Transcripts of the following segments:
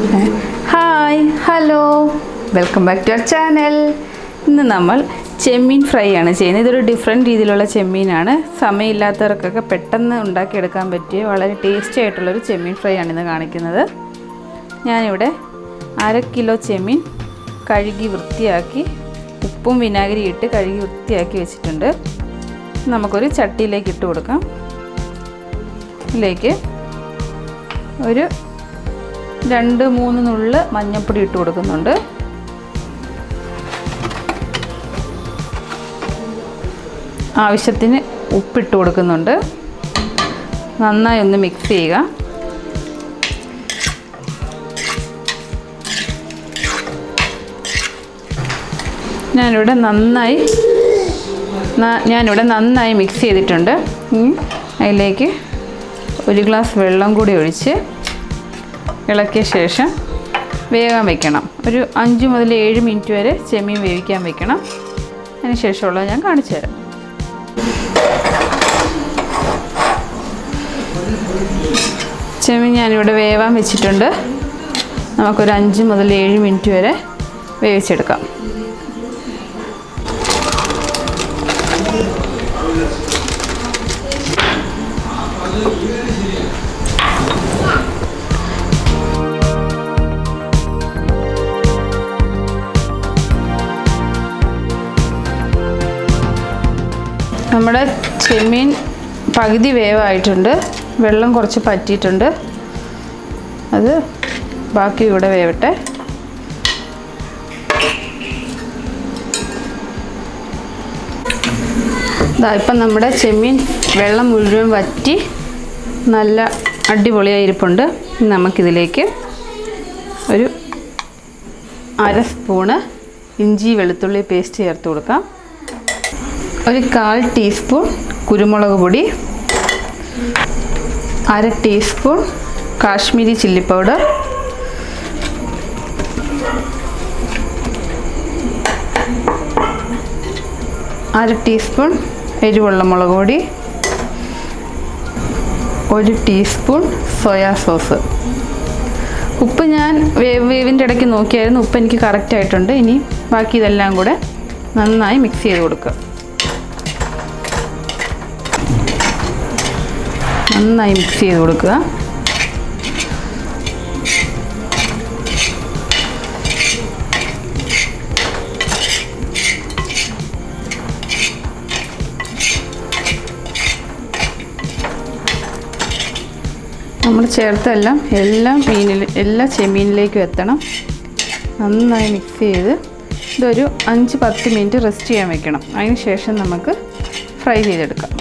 Hi hello welcome back to our channel. ഇന്ന് നമ്മൾ ചെമ്മീൻ fry ആണ് ചെയ്യുന്നത്. ഇതൊരു ഡിഫറെൻറ്റ് രീതിയിലുള്ള ചെമ്മീനാണ്. സമയമില്ലാത്തവർക്കൊക്കെ പെട്ടെന്ന് ഉണ്ടാക്കിയെടുക്കാൻ പറ്റിയ വളരെ ടേസ്റ്റി ആയിട്ടുള്ളൊരു ചെമ്മീൻ ഫ്രൈ ആണ് ഇന്ന് കാണിക്കുന്നത്. ഞാനിവിടെ 1/2 കിലോ ചെമ്മീൻ കഴുകി വൃത്തിയാക്കി ഉപ്പും വിനാഗിരി ഇട്ട് കഴുകി വൃത്തിയാക്കി വെച്ചിട്ടുണ്ട്. നമുക്കൊരു ചട്ടിയിലേക്ക് ഇട്ട് കൊടുക്കാം. ഇതിലേക്ക് ഒരു 2-3 നുള്ള് മഞ്ഞൾപ്പൊടി ഇട്ട് കൊടുക്കുന്നുണ്ട്. ആവശ്യത്തിന് ഉപ്പിട്ട് കൊടുക്കുന്നുണ്ട്. നന്നായി ഒന്ന് മിക്സ് ചെയ്യുക. ഞാനിവിടെ നന്നായി മിക്സ് ചെയ്തിട്ടുണ്ട്. അതിലേക്ക് 1 ഗ്ലാസ് വെള്ളം കൂടി ഒഴിച്ച് ഇളക്കിയ ശേഷം വേകാൻ വയ്ക്കണം. ഒരു 5 മുതൽ 7 മിനിറ്റ് വരെ ചെമ്മീൻ വേവിക്കാൻ വയ്ക്കണം. അതിന് ശേഷമുള്ളത് ഞാൻ കാണിച്ചു തരാം. ചെമ്മീൻ ഞാനിവിടെ വേവാൻ വെച്ചിട്ടുണ്ട്. നമുക്കൊരു 5 മുതൽ 7 മിനിറ്റ് വരെ വേവിച്ചെടുക്കാം. നമ്മുടെ ചെമ്മീൻ പകുതി വേവായിട്ടുണ്ട്. വെള്ളം കുറച്ച് പറ്റിയിട്ടുണ്ട്. അത് ബാക്കി ഇവിടെ വേവട്ടെ. ഇപ്പം നമ്മുടെ ചെമ്മീൻ വെള്ളം മുഴുവൻ വറ്റി നല്ല അടിപൊളിയായിരിപ്പുണ്ട്. നമുക്കിതിലേക്ക് ഒരു 1/2 സ്പൂണ് ഇഞ്ചി വെളുത്തുള്ളി പേസ്റ്റ് ചേർത്ത് കൊടുക്കാം. ഒരു 1/4 ടീസ്പൂൺ കുരുമുളക് പൊടി, 1/2 teaspoon Kashmiri chilli powder, 1/2 teaspoon എരിവുള്ള മുളക് പൊടി, 1 ടീസ്പൂൺ സോയാ സോസ്. ഉപ്പ് ഞാൻ വേവിൻ്റെ ഇടയ്ക്ക് നോക്കിയായിരുന്നു. ഉപ്പ് എനിക്ക് കറക്റ്റ് ആയിട്ടുണ്ട്. ഇനി ബാക്കി ഇതെല്ലാം കൂടെ നന്നായി മിക്സ് ചെയ്ത് കൊടുക്കുക. നന്നായി മിക്സ് ചെയ്ത് കൊടുക്കുക. നമ്മൾ ചേർത്തെല്ലാം എല്ലാ ചെമ്മീനിലേക്കും എത്തണം. നന്നായി മിക്സ് ചെയ്ത് ഇതൊരു 5-10 മിനിറ്റ് റെസ്റ്റ് ചെയ്യാൻ വെക്കണം. അതിന് ശേഷം നമുക്ക് ഫ്രൈ ചെയ്തെടുക്കാം.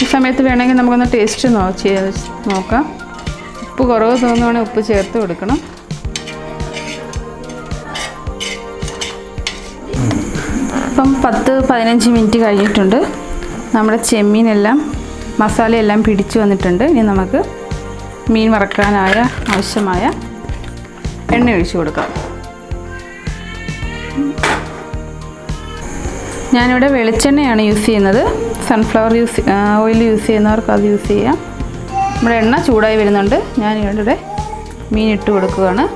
ഈ സമയത്ത് വേണമെങ്കിൽ നമുക്കൊന്ന് ടേസ്റ്റ് നോക്കാം. ഉപ്പ് കുറവ് തോന്നുവാണെങ്കിൽ ഉപ്പ് ചേർത്ത് കൊടുക്കണം. ഇപ്പം 10-15 മിനിറ്റ് കഴിഞ്ഞിട്ടുണ്ട്. നമ്മുടെ ചെമ്മീനെല്ലാം മസാലയെല്ലാം പിടിച്ചു വന്നിട്ടുണ്ട്. ഇനി നമുക്ക് മീൻ വറക്കാനായ ആവശ്യമായ എണ്ണ ഒഴിച്ചു കൊടുക്കാം. ഞാനിവിടെ വെളിച്ചെണ്ണയാണ് യൂസ് ചെയ്യുന്നത്. സൺഫ്ലവർ ഓയിൽ യൂസ് ചെയ്യുന്നവർക്ക് അത് യൂസ് ചെയ്യാം. നമ്മുടെ എണ്ണ ചൂടായി വരുന്നുണ്ട്. ഞാനിവിടെ മീൻ ഇട്ട് കൊടുക്കുകയാണ്.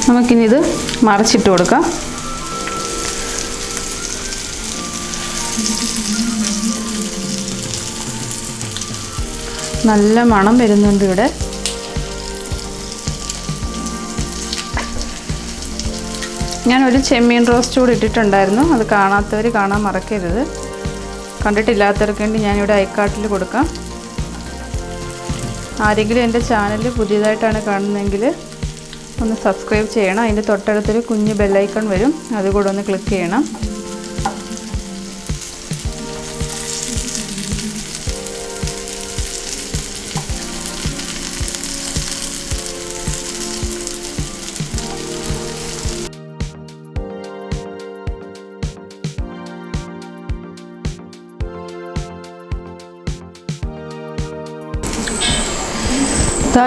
നമുക്കിനി ഇത് മറിച്ചിട്ട് കൊടുക്കാം. നല്ല മണം വരുന്നുണ്ട് ഇവിടെ. ഞാനൊരു ചെമ്മീൻ റോസ്റ്റ് കൂടി ഇട്ടിട്ടുണ്ടായിരുന്നു. അത് കാണാത്തവർ കാണാൻ മറക്കരുത്. കണ്ടിട്ടില്ലാത്തവർക്ക് വേണ്ടി ഞാനിവിടെ ഐക്കാർട്ടിൽ കൊടുക്കാം. ആരെങ്കിലും എൻ്റെ ചാനൽ പുതിയതായിട്ടാണ് കാണുന്നതെങ്കിൽ ഒന്ന് സബ്സ്ക്രൈബ് ചെയ്യണം. അതിൻ്റെ തൊട്ടടുത്തൊരു കുഞ്ഞ് ബെല്ലൈക്കൺ വരും, അതുകൂടെ ഒന്ന് ക്ലിക്ക് ചെയ്യണം.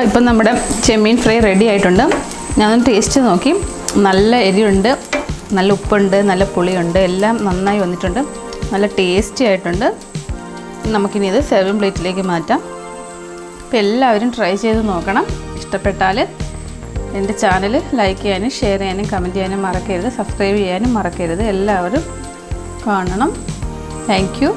ഇപ്പം നമ്മുടെ ചെമ്മീൻ ഫ്രൈ റെഡി ആയിട്ടുണ്ട്. ഞാനൊന്ന് ടേസ്റ്റ് നോക്കി. നല്ല എരിവുണ്ട്, നല്ല ഉപ്പുണ്ട്, നല്ല പുളിയുണ്ട്, എല്ലാം നന്നായി വന്നിട്ടുണ്ട്. നല്ല ടേസ്റ്റി ആയിട്ടുണ്ട്. നമുക്കിനി ഇത് സെർവിങ് പ്ലേറ്റിലേക്ക് മാറ്റാം. അപ്പോൾ എല്ലാവരും ട്രൈ ചെയ്ത് നോക്കണം. ഇഷ്ടപ്പെട്ടാൽ എൻ്റെ ചാനൽ ലൈക്ക് ചെയ്യാനും ഷെയർ ചെയ്യാനും കമൻറ്റ് ചെയ്യാനും മറക്കരുത്. സബ്സ്ക്രൈബ് ചെയ്യാനും മറക്കരുത്. എല്ലാവരും കാണണം. Thank you.